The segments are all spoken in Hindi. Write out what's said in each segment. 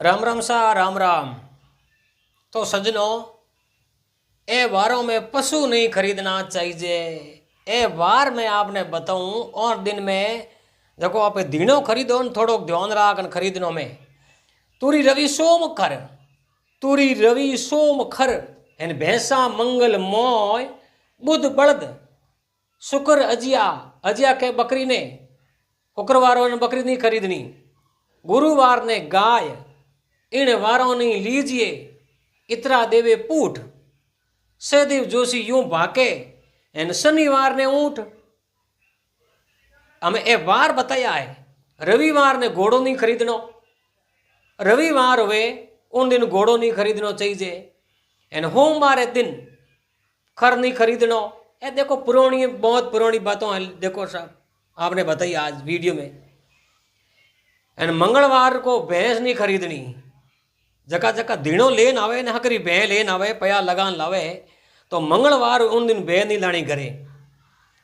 राम राम सा राम राम। तो सजनों, ए वारों में पशु नहीं खरीदना चाहिए। ए वार मैं आपने बताऊं और दिन में देखो आप दीणो खरीदो न थोड़ो ध्यान राख न खरीदनो में। तुरी रवि सोम खर, तुरी रवि सोम खर एन भैंसा मंगल मोय, बुध बળદ, शुक्र अजिया, अजिया के बकरी ने, शुक्रवारों ने बकरी नहीं खरीदनी, गुरुवार ने गाय, इन वारों नहीं लीजिए, इतरा देवे पूठ, सहदेव जोशी यूं भाके एन शनिवार ने ऊंट। हमें ए वार बताया है। रविवार ने घोड़ो नहीं खरीदनो, रविवार हुए उन दिन घोड़ो नहीं खरीदनो चाहिए। एन सोमवार दिन खर नहीं खरीदनो। ए देखो पुरानी बहुत पुरानी बातों है, देखो साहब आपने बताई आज वीडियो में। एन मंगलवार को भैंस नहीं खरीदनी। जका जका दीणो लेन आवे ने हकरी भैं लेन आवे पया लगान लावे तो मंगलवार उन दिन भैं नहीं लानी घरे।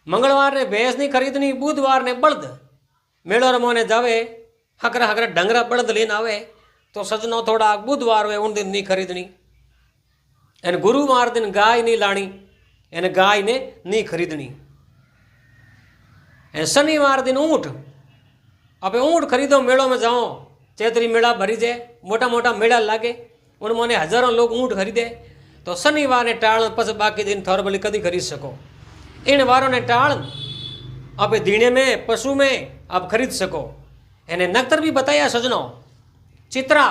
मंगलवार ने भैंस नहीं खरीदनी, बुधवार ने बળદ मेड़ो रमोने जावे हकरा हकरा डंगरा बળદ लेन आवे तो सजनो थोड़ा बुधवार वे उन दिन नहीं खरीदनी। एन गुरुवार दिन गाय नहीं लानी, एन गाय ने नहीं खरीदनी। एन शनिवार दिन ऊँट, अब ऊँट खरीदो मेड़ो में जाओ, चैत्री मेला भरी जाए, मोटा मोटा मेला लागे, उनमें हजारों लोग ऊँट खरीदे तो शनिवार ने टाळ पस बाकी दिन थोर भली कदी खरीद सको। इन वारों ने टाळ अब दीने में पशु में आप खरीद सको। एने नक्तर भी बताया सजनो, चित्रा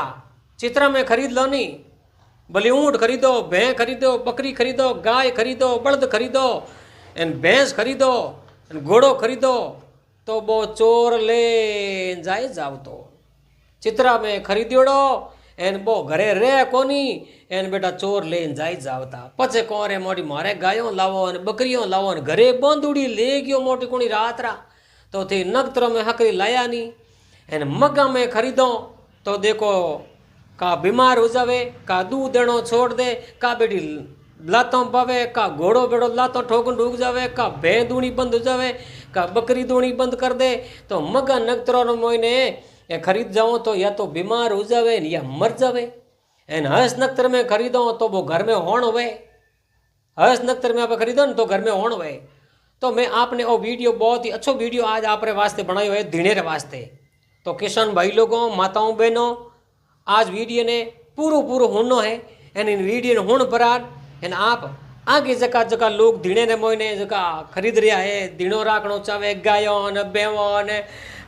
चित्रा में खरीद लो नहीं, भले ऊँट खरीदो, भैं खरीदो, बकरी खरीदो, गाय खरीदो, बળદ खरीदो, एन भैंस खरीदो, एन घोड़ो खरीदो तो वो चोर ले जाए जाव तो चित्रा में खरीद्योड़ो एन बो घरे रे कोनी एन बेटा चोर लेन जाई जावता पचे कोरे मोटी मारे गायों लावो ने बकरियों लावो ने घरे बंदूड़ी ले गयो मोटी कोनी रात रा तो थे नगत्र में हकरी लाया नी। एन मग्गा में खरीदो तो देखो का बीमार हो जावे, का दूध देनो छोड़ दे, का बेटी लातों पावे, का घोड़ो बेड़ो लातों ठोकन डूब जावे, का भैं दूणी बंद हो जावे, का बकरी दूणी बंद कर दे तो मग्गा नगत्रों मोईने ए खरीद जाओ तो या तो बीमार हो जावे या मर जावे। एन हंस नक्तर में खरीदो तो वो घर में होण हुए, हंस नक्तर में आप खरीदो न तो घर में होण हुए। तो मैं आपने वो वीडियो बहुत ही अच्छो वीडियो आज आपरे वास्ते बनायो है दीणे रे वास्ते। तो किसान भाई लोगों, माताओं बहनों, आज वीडियो ने पूरो पूरो होनो है एन इन वीडियो ने होण परार एन आप आगे जका जका लोग दीणे ने मोईने जका खरीद रहा है, दीणो राखणो चाहे गायों ने बेवों ने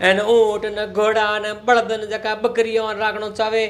एन ऊँट ने घोड़ा ने बળદ ने जका बकरियों राखणो चाहे